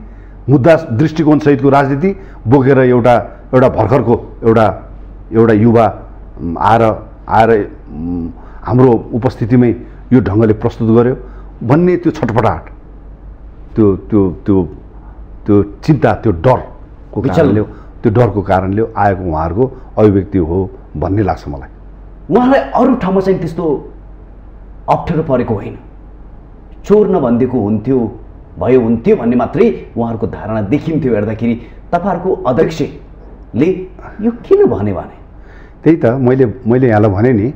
मुद्दा दृष्टिकोणसहितको राजनीति बोकेर एउटा भर्खरको एउटा युवा आएर हाम्रो उपस्थितिमै यो ढङ्गले प्रस्तुत गर्यो भन्ने त्यो छटपटाहट, त्यो चिन्ता, त्यो डरको कारणले आएको उहाँहरूको अभिव्यक्ति हो भन्ने लाग्छ मलाई। उहाँलाई अरू ठाउँमा चाहिँ त्यस्तो अप्ठ्यारो परेको होइन, चोर नभनिदिएको हुन्थ्यो भन्ने मात्रै उहाँहरूको धारणा देखिन्थ्यो हेर्दाखेरि। तपाईँहरूको अध्यक्षले यो किन भने? त्यही त मैले यहाँलाई भने नि,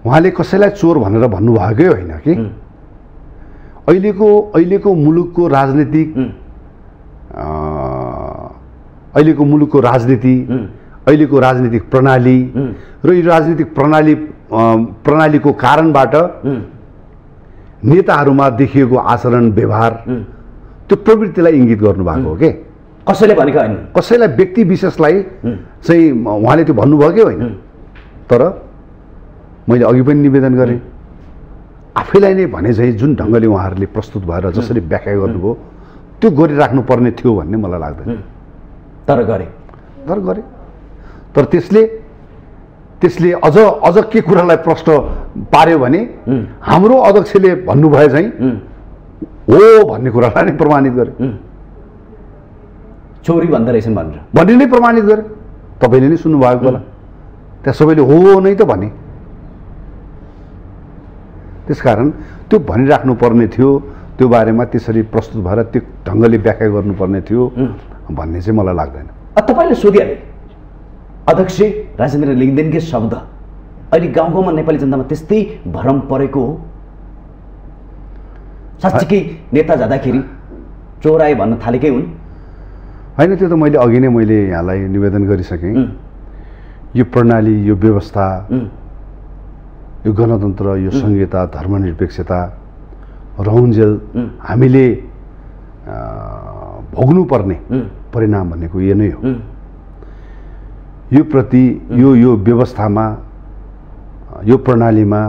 उहाँले कसैलाई चोर भनेर भन्नुभएकै होइन कि। अहिलेको मुलुकको राजनीति, अहिलेको राजनीतिक प्रणाली र यो राजनीतिक प्रणालीको कारणबाट नेताहरूमा देखिएको आचरण व्यवहार, त्यो प्रवृत्तिलाई इङ्गित गर्नुभएको हो के। कसैले भनेको होइन, कसैलाई व्यक्ति विशेषलाई चाहिँ उहाँले त्यो भन्नुभएकै होइन। तर मैले अघि पनि निवेदन गरेँ, आफैलाई नै भने चाहिँ जुन ढङ्गले उहाँहरूले प्रस्तुत भएर जसरी व्याख्या गर्नुभयो त्यो गरिराख्नु पर्ने थियो भन्ने मलाई लाग्दैन। तर गरे। तर त्यसले अझ के कुरालाई प्रश्न पार्यो भने हाम्रो अध्यक्षले भन्नुभयो चाहिँ हो भन्ने कुरालाई नै प्रमाणित गरे। चोरी भन्दा रहेछन् भन्ने नै प्रमाणित गरे। तपाईँले नै सुन्नुभएको होला। त्यहाँ सबैले हो नै त भने। त्यसकारण त्यो भनिराख्नु पर्ने थियो, त्यो बारेमा त्यसरी प्रस्तुत भएर त्यो ढङ्गले व्याख्या गर्नुपर्ने थियो भन्ने चाहिँ मलाई लाग्दैन। तपाईँले सोधिहाले अध्यक्ष राजेन्द्र लिङ्गदेनकै शब्द अहिले गाउँ गाउँमा नेपाली जनतामा त्यस्तै भरम परेको हो? साँच्चीकै नेता जाँदाखेरि चोराए भन्न थालेकै हुन्? होइन, त्यो त मैले अघि नै मैले यहाँलाई निवेदन गरिसकेँ। यो प्रणाली, यो व्यवस्था, यो गणतन्त्र, यो संहिता, धर्मनिरपेक्षता रहउन्जेल हामीले भोग्नुपर्ने परिणाम भनेको यो नै हो। यो प्रति यो व्यवस्थामा, यो प्रणालीमा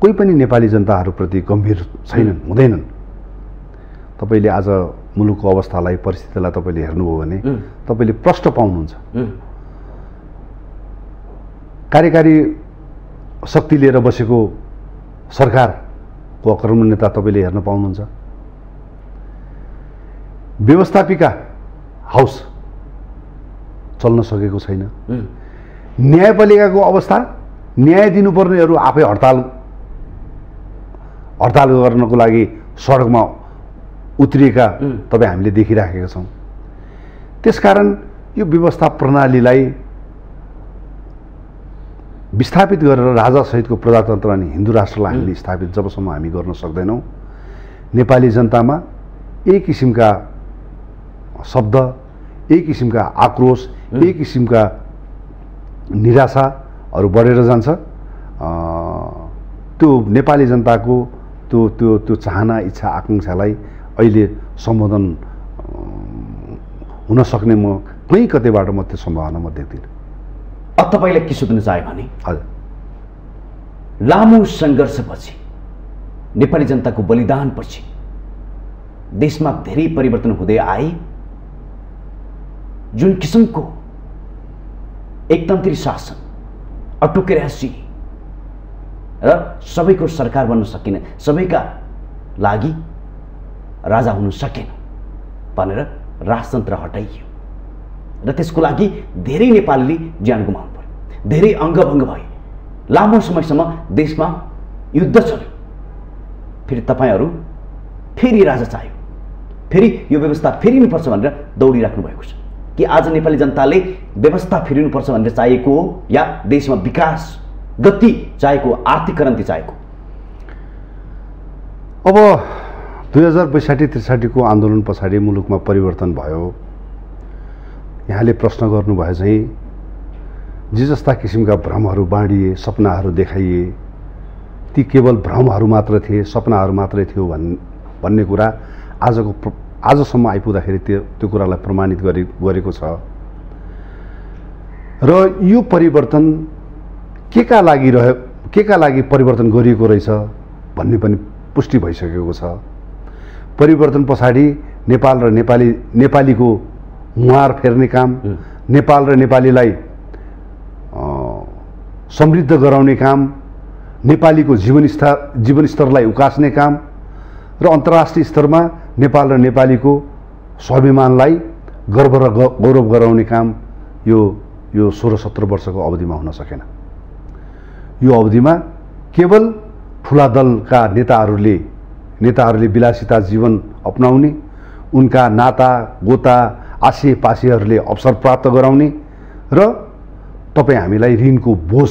कोही पनि नेपाली जनताहरूप्रति गम्भीर छैनन्, हुँदैनन्। तपाईँले आज मुलुकको अवस्थालाई, परिस्थितिलाई तपाईँले हेर्नुभयो भने तपाईँले प्रष्ट पाउनुहुन्छ। कार्यकारी शक्ति लिएर बसेको सरकारको आक्रमणीयता तपाईँले हेर्न पाउनुहुन्छ। व्यवस्थापिका हाउस चल्न सकेको छैन। न्यायपालिकाको अवस्था, न्याय दिनुपर्नेहरू आफै हडताल गर्नको लागि सडकमा उत्रिएका तपाईँ हामीले देखिराखेका छौँ। त्यसकारण यो व्यवस्था प्रणालीलाई विस्थापित गरेर राजासहितको प्रजातन्त्र अनि हिन्दू राष्ट्रलाई हामीले स्थापित जबसम्म हामी गर्न सक्दैनौँ, नेपाली जनतामा एक किसिमका शब्द, एक किसिमका आक्रोश, एक किसिमका निराशाहरू बढेर जान्छ। त्यो नेपाली जनताको त्यो चाहना, इच्छा, आकाङ्क्षालाई अहिले सम्बोधन हुन सक्ने म कहीँ कतैबाट म त्यो सम्भावना म देख्दिनँ। अब तपाईँलाई के सोध्न चाहे भने, हजुर, लामो सङ्घर्षपछि, नेपाली जनताको बलिदानपछि देशमा धेरै परिवर्तन हुँदै आए। जुन किसिमको एकतन्त्री शासन, अटोक्रेसी र सबैको सरकार बन्न सकिन, सबैका लागि राजा हुन सकेन भनेर राजतन्त्र हटाइयो र त्यसको लागि धेरै नेपालीले ज्यान गुमाउनु पर्यो, धेरै अङ्गभङ्ग भयो, लामो समयसम्म देशमा युद्ध चल्यो। फेरि तपाईँहरू फेरि राजा चाहियो, फेरि यो व्यवस्था फेरिनुपर्छ भनेर दौडिराख्नु भएको छ कि आज नेपाली जनताले व्यवस्था फेरिनुपर्छ भनेर चाहेको हो या देशमा विकास गति चाहेको, आर्थिक क्रान्ति चाहेको? अब 2062-63 को आन्दोलन पछाडि मुलुकमा परिवर्तन भयो। यहाँले प्रश्न गर्नुभयो चाहिँ जे जस्ता किसिमका भ्रमहरू बाँडिए, सपनाहरू देखाइए, ती केवल भ्रमहरू मात्र थिए, सपनाहरू मात्रै थियो भन्ने कुरा आजसम्म आइपुग्दाखेरि त्यो कुरालाई प्रमाणित गरेको छ। र यो परिवर्तन के का लागि परिवर्तन गरिएको रहेछ भन्ने पनि पुष्टि भइसकेको छ। परिवर्तन पछाडि नेपाल र नेपालीको मुहार फेर्ने काम, नेपाल र नेपालीलाई समृद्ध गराउने काम, नेपालीको जीवनस्तरलाई उकास्ने काम र अन्तर्राष्ट्रिय स्तरमा नेपाल र नेपालीको स्वाभिमानलाई गर्व र गौरव गराउने काम यो 16-17 वर्षको अवधिमा हुन सकेन। यो अवधिमा केवल ठुला दलका नेताहरूले विलासिता जीवन अपनाउने, उनका नाता गोता आसे पासेहरूले अवसर प्राप्त गराउने र तपाईँ हामीलाई ऋणको बोझ,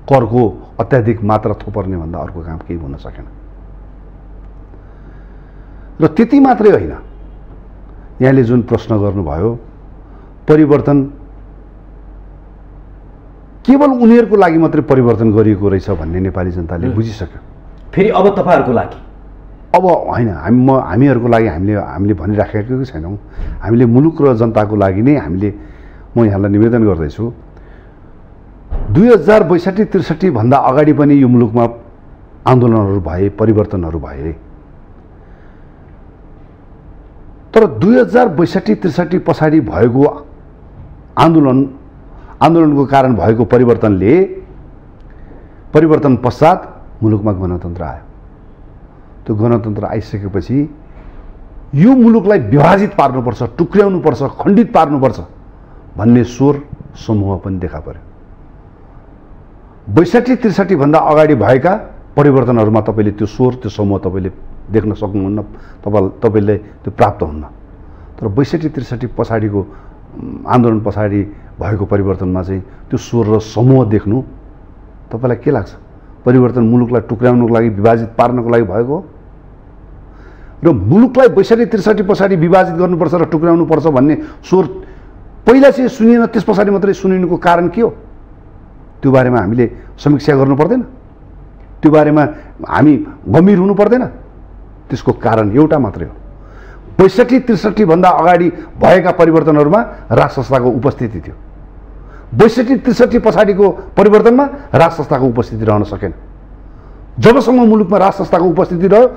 करको अत्याधिक मात्रा थोपर्ने भन्दा अर्को काम केही हुन सकेन। र त्यति मात्रै होइन, यहाँले जुन प्रश्न गर्नुभयो, परिवर्तन केवल उनीहरूको लागि मात्रै परिवर्तन गरिएको रहेछ भन्ने नेपाली जनताले बुझिसक्यो। फेरि अब तपाईँहरूको लागि? अब होइन, हामीहरूको लागि हामीले भनिराखेकै छैनौँ। हामीले मुलुक र जनताको लागि नै म यहाँलाई निवेदन गर्दैछु। 2062-63 भन्दा अगाडि पनि यो मुलुकमा आन्दोलनहरू भए, परिवर्तनहरू भए। तर 2062-63 पछाडि भएको आन्दोलनको कारण भएको परिवर्तन पश्चात मुलुकमा गणतन्त्र आयो। त्यो गणतन्त्र आइसकेपछि यो मुलुकलाई विभाजित पार्नुपर्छ, टुक्र्याउनुपर्छ, खण्डित पार्नुपर्छ भन्ने स्वर समूह पनि देखा पर्यो। 62-63 भन्दा अगाडि भएका परिवर्तनहरूमा तपाईँले त्यो स्वर त्यो समूह तपाईँले देख्न सक्नुहुन्न, तपाईँले त्यो प्राप्त हुन्न। तर 62-63 पछाडिको आन्दोलन पछाडि भएको परिवर्तनमा चाहिँ त्यो स्वर र समूह देख्नु तपाईँलाई के लाग्छ? परिवर्तन मुलुकलाई टुक्र्याउनको लागि, विभाजित पार्नको लागि भएको हो र मुलुकलाई 62-63 पछाडि विभाजित गर्नुपर्छ र टुक्र्याउनुपर्छ भन्ने स्वर पहिला चाहिँ सुनिएन, त्यस पछाडि मात्रै सुनिनुको कारण के हो? त्यो बारेमा हामीले समीक्षा गर्नु पर्दैन? त्यो बारेमा हामी गम्भीर हुनु पर्दैन? त्यसको कारण एउटा मात्रै हो, 62-63 भन्दा अगाडि भएका परिवर्तनहरूमा राज संस्थाको उपस्थिति थियो। 62-63 पछाडिको परिवर्तनमा राज संस्थाको उपस्थिति रहन सकेन। जबसम्म मुलुकमा राज संस्थाको उपस्थिति रह्यो,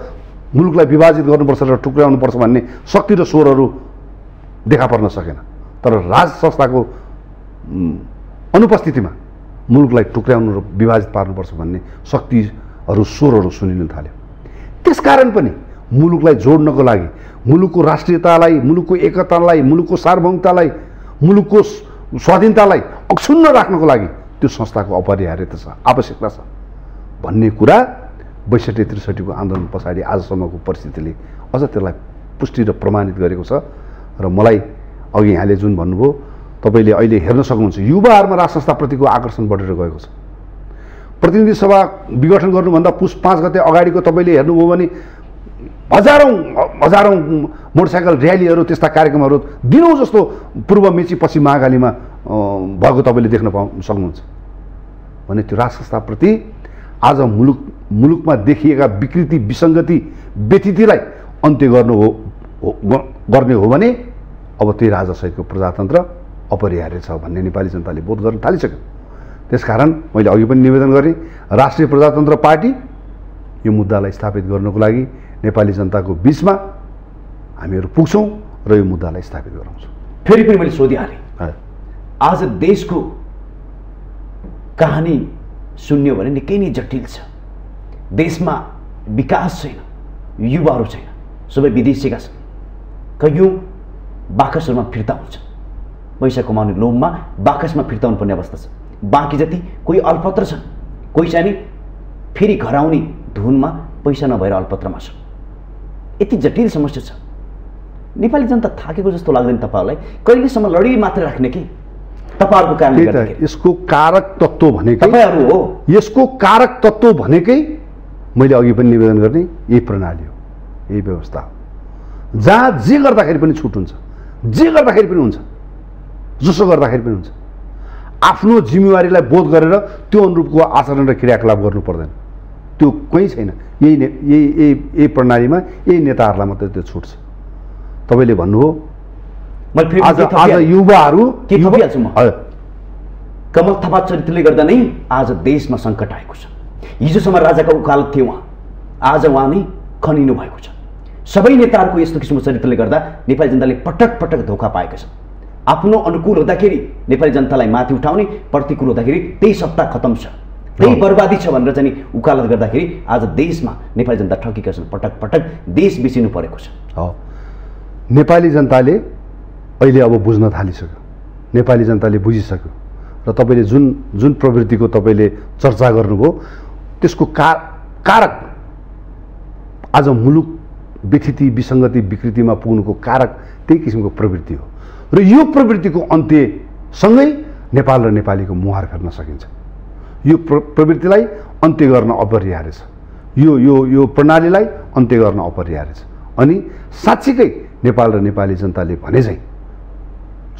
मुलुकलाई विभाजित गर्नुपर्छ र टुक्र्याउनुपर्छ भन्ने शक्ति र स्वरहरू देखा पर्न सकेन। तर राज संस्थाको अनुपस्थितिमा मुलुकलाई टुक्र्याउनु र विभाजित पार्नुपर्छ भन्ने शक्तिहरू स्वरहरू सुनिन थाल्यो। त्यसकारण पनि मुलुकलाई जोड्नको लागि, मुलुकको राष्ट्रियतालाई, मुलुकको एकतालाई, मुलुकको सार्वभौमतालाई, मुलुकको स्वाधीनतालाई अक्षुण्ण राख्नको लागि त्यो संस्थाको अपरिहार्यता छ, आवश्यकता छ भन्ने कुरा 62-63 को आन्दोलन पछाडि आजसम्मको परिस्थितिले अझ त्यसलाई पुष्टि र प्रमाणित गरेको छ। र मलाई अघि यहाँले जुन भन्नुभयो, तपाईँले अहिले हेर्न सक्नुहुन्छ युवाहरूमा राज संस्थाप्रतिको आकर्षण बढेर गएको छ। प्रतिनिधि सभा विघटन गर्नुभन्दा पुस 5 गते अगाडिको तपाईँले हेर्नुभयो भने हजारौं मोटरसाइकल र्यालीहरू, त्यस्ता कार्यक्रमहरू दिनौँ जस्तो पूर्व मेची पश्चिम महाकालीमा भएको तपाईँले देख्न सक्नुहुन्छ भने त्यो राज संस्थाप्रति आज मुलुकमा देखिएका विकृति, विसङ्गति, व्यथितिलाई अन्त्य गर्ने हो भने अब त्यही राजासहितको प्रजातन्त्र अपरिहार्य छ भन्ने नेपाली जनताले बोध गर्न थालिसक्यो। त्यसकारण मैले अघि पनि निवेदन गरेँ, राष्ट्रिय प्रजातन्त्र पार्टी यो मुद्दालाई स्थापित गर्नको लागि नेपाली जनताको बिचमा हामीहरू पुग्छौँ र यो मुद्दालाई स्थापित गराउँछौँ। फेरि पनि मैले सोधिहालेँ, आज देशको कहानी सुन्यो भने निकै नै जटिल छ। देशमा विकास छैन, युवाहरू छैन, सबै विदेशीका छन्। कयौँ बाकसहरूमा फिर्ता हुन्छ, पैसा कमाउने लोभमा बाकसमा फिर्ता हुनुपर्ने अवस्था छ। बाँकी जति कोही अल्पत्र छन्, कोही चाहिँ फेरि घर आउने धुनमा पैसा नभएर अल्पत्रमा छ। यति जटिल समस्या छ। नेपाली जनता थाकेको जस्तो लाग्दैन तपाईँहरूलाई? कहिलेसम्म लडी मात्र राख्ने कि तपाईँहरूको कारणले गर्दाखेरि? यसको कारक तत्त्व भनेकै तपाईँहरू हो। यसको कारक तत्त्व भनेकै मैले अघि पनि निवेदन गर्ने यही प्रणाली हो, यही व्यवस्था हो, जहाँ जे गर्दाखेरि पनि छुट हुन्छ, जे गर्दाखेरि पनि हुन्छ, जसो गर्दाखेरि पनि हुन्छ। आफ्नो जिम्मेवारीलाई बोध गरेर त्यो अनुरूपको आचरण र क्रियाकलाप गर्नु पर्दैन। त्यो कोही छैन। यही प्रणालीमा यही नेताहरूलाई मात्रै त्यो छुट छ। तपाईँले भन्नुभयो आज युवाहरू के थपिहाल्छु म, कमल थापा चरित्रले गर्दा नै आज देशमा सङ्कट आएको छ। हिजोसम्म राजाको उकालत थियो उहाँ, आज उहाँ नै खनिनु भएको छ। सबै नेताहरूको यस्तो किसिमको चरित्रले गर्दा नेपाली जनताले पटक पटक धोका पाएका छन्। आफ्नो अनुकूल हुँदाखेरि नेपाली जनतालाई माथि उठाउने, प्रतिकूल हुँदाखेरि त्यही सत्ता खतम छ, त्यही बर्बादी छ भनेर चाहिँ उकालत गर्दाखेरि आज देशमा नेपाली जनता ठकेका छन्। पटक पटक देश बिर्सिनु परेको छ। नेपाली जनताले अहिले अब बुझ्न थालिसक्यो, नेपाली जनताले बुझिसक्यो। र तपाईँले जुन प्रवृत्तिको तपाईँले चर्चा गर्नुभयो त्यसको कारक आज मुलुक व्यथिति, विसङ्गति, विकृतिमा पुग्नुको कारक त्यही किसिमको प्रवृत्ति हो। र यो प्रवृत्तिको अन्त्यसँगै नेपाल र नेपालीको मुहार फेर्न सकिन्छ। यो प्रवृत्तिलाई अन्त्य गर्न अपरिहार्य छ। यो प्रणालीलाई अन्त्य गर्न अपरिहार्य छ। अनि साँच्चीकै नेपाल र नेपाली जनताले भने चाहिँ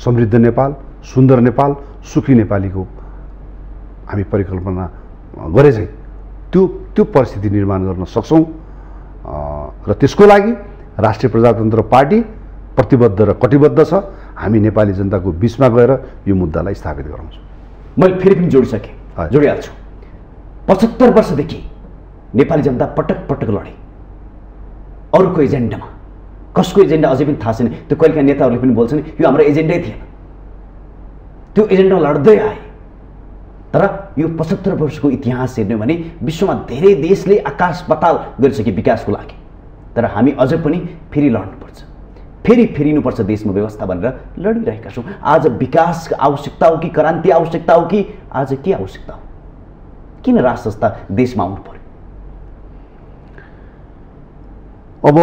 समृद्ध नेपाल, सुन्दर नेपाल, सुखी नेपालीको हामी परिकल्पना गरे चाहिँ त्यो परिस्थिति निर्माण गर्न सक्छौँ। र त्यसको लागि राष्ट्रिय प्रजातन्त्र पार्टी प्रतिबद्ध र कटिबद्ध छ। हामी नेपाली जनताको बिचमा गएर यो मुद्दालाई स्थापित गराउँछौँ। मैले फेरि पनि जोडिहाल्छु। 75 वर्षदेखि नेपाली जनता पटक पटक लडे अरूको एजेन्डामा। कसको एजेन्डा अझै पनि थाहा छैन। त्यो कहिलेका नेताहरूले पनि बोल्छन् यो हाम्रो एजेन्डै थिएन, त्यो एजेन्डा लड्दै आए। तर यो 75 वर्षको इतिहास हेर्ने भने विश्वमा धेरै देशले आकाश पाताल गरिसके विकासको लागि। तर हामी अझ पनि फेरि लड्नुपर्छ। फेरि फेरिनुपर्छ देशमा व्यवस्था भनेर लडिरहेका छौँ। आज विकासको आवश्यकता हो कि क्रान्ति आवश्यकता हो कि आज के आवश्यकता हो? किन राज संस्था देशमा आउनु पर्यो? अब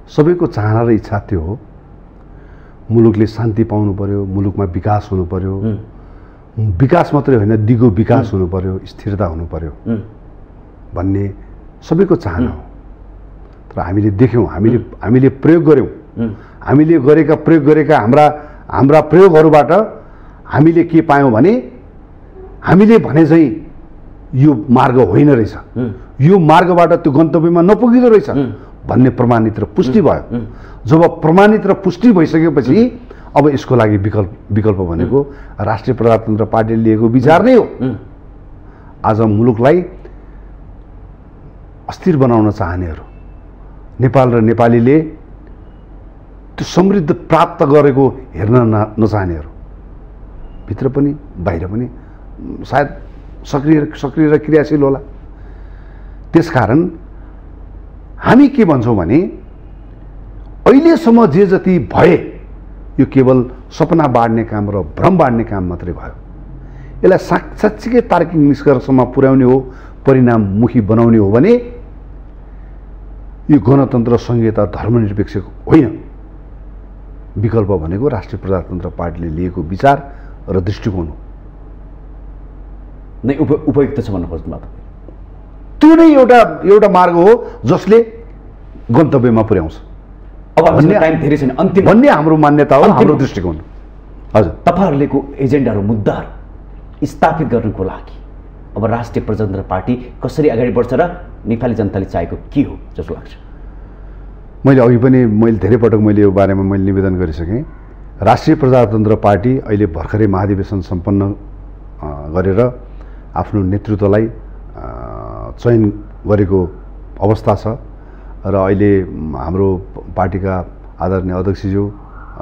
सबैको चाहना र इच्छा त्यो हो, मुलुकले शान्ति पाउनु पर्यो, मुलुकमा विकास हुनु पर्यो, विकास मात्रै होइन दिगो विकास हुनु पर्यो, स्थिरता हुनु पर्यो भन्ने सबैको चाहना हो। तर हामीले देख्यौँ, हामीले प्रयोग गऱ्यौँ, हामीले प्रयोग गरेका हाम्रा प्रयोगहरूबाट हामीले के पायौँ भने हामीले भने चाहिँ यो मार्ग होइन रहेछ, यो मार्गबाट त्यो गन्तव्यमा नपुगिँदो रहेछ भन्ने प्रमाणित र पुष्टि भयो। जब प्रमाणित र पुष्टि भइसकेपछि अब यसको लागि विकल्प भनेको राष्ट्रिय प्रजातन्त्र पार्टीले लिएको विचार नै हो। आज मुलुकलाई अस्थिर बनाउन चाहनेहरू, नेपाल र नेपालीले त्यो समृद्ध प्राप्त गरेको हेर्न नचाहनेहरू भित्र पनि बाहिर पनि सायद सक्रिय र क्रियाशील होला। त्यसकारण हामी के भन्छौँ भने अहिलेसम्म जे जति भए यो केवल सपना बाँड्ने काम र भ्रम बाँड्ने काम मात्रै भयो। यसलाई साँच्चीकै तार्किक निष्कर्षमा पुर्याउने हो, परिणाममुखी बनाउने हो भने यो गणतन्त्र संहिता धर्मनिरपेक्ष होइन। विकल्प भनेको राष्ट्रिय प्रजातन्त्र पार्टीले लिएको विचार र दृष्टिकोण हो नै उपयुक्त छ भन्न खोज्नु भएको। त्यो नै एउटा मार्ग हो जसले गन्तव्यमा पुर्याउँछ। अब टाइम धेरै छैन, अन्तिम भन्ने हाम्रो मान्यता हो, हाम्रो दृष्टिकोण। हजुर, तपाईँहरूको एजेन्डाहरू मुद्दाहरू स्थापित गर्नको लागि अब राष्ट्रिय प्रजातन्त्र पार्टी कसरी अगाडि बढ्छ र नेपाली जनताले चाहेको के हो जस्तो लाग्छ? मैले अघि पनि धेरै पटक मैले यो बारेमा मैले निवेदन गरिसकेँ। राष्ट्रिय प्रजातन्त्र पार्टी अहिले भर्खरै महाधिवेशन सम्पन्न गरेर आफ्नो नेतृत्वलाई चयन गरेको अवस्था छ र अहिले हाम्रो पार्टीका आदरणीय अध्यक्षज्यू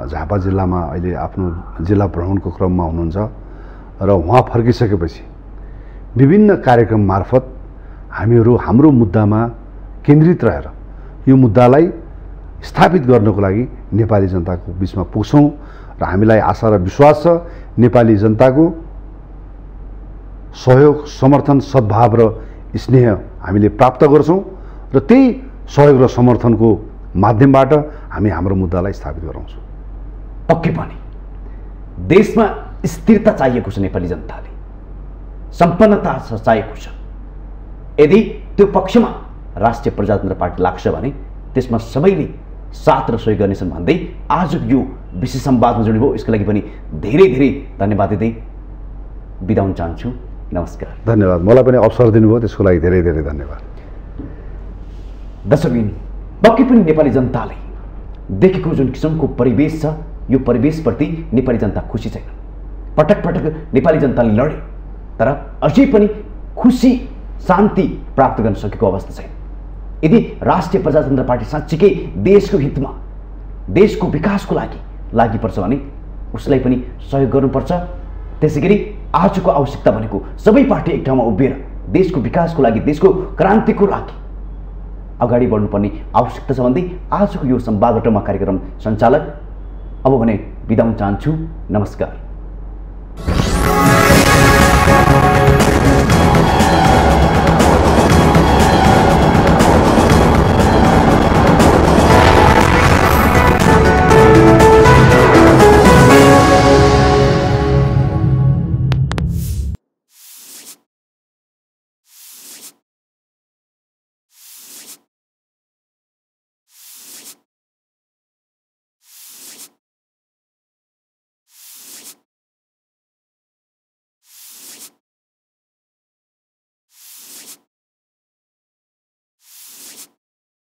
झापा जिल्लामा अहिले आफ्नो जिल्ला भ्रमणको क्रममा हुनुहुन्छ र उहाँ फर्किसकेपछि विभिन्न कार्यक्रम मार्फत हामीहरू हाम्रो मुद्दामा केन्द्रित रहेर यो मुद्दालाई स्थापित गर्नको लागि नेपाली जनताको बिचमा पुग्छौँ र हामीलाई आशा र विश्वास छ नेपाली जनताको सहयोग, समर्थन, सद्भाव र स्नेह हामीले प्राप्त गर्छौँ र त्यही सहयोग र समर्थनको माध्यमबाट हामी हाम्रो मुद्दालाई स्थापित गराउँछौँ। पक्कै पनि देशमा स्थिरता चाहिएको छ, नेपाली जनताले सम्पन्नता चाहिएको छ। यदि त्यो पक्षमा राष्ट्रिय प्रजातन्त्र पार्टी लाग्छ भने त्यसमा सबैले साथ र सहयोग गर्नेछन् भन्दै आज यो विशेष संवादमा जोड्नु भयो। यसको लागि पनि धेरै धेरै धन्यवाद दिँदै बिदा हुन चाहन्छु। नमस्कार। धन्यवाद। मलाई पनि अवसर दिनुभयो त्यसको लागि धेरै धेरै धन्यवाद। दर्शकबिन, पक्कै पनि नेपाली जनताले देखेको जुन किसिमको परिवेश छ यो परिवेशप्रति नेपाली जनता खुसी छैन। पटक पटक नेपाली जनताले लडे तर अझै पनि खुसी शान्ति प्राप्त गर्न सकेको अवस्था छैन। यदि राष्ट्रिय प्रजातन्त्र पार्टी साँच्चीकै देशको हितमा देशको विकासको लागि पर्छ भने उसलाई पनि सहयोग गर्नुपर्छ। त्यसैगरी आजको आवश्यकता भनेको सबै पार्टी एक ठाउँमा उभिएर देशको विकासको लागि, देशको क्रान्तिको लागि अगाडि बढ्नुपर्ने आवश्यकता छ भन्दै आजको यो संवादबाट म कार्यक्रम सञ्चालक अब भने बिदा हुन चाहन्छु। नमस्कार।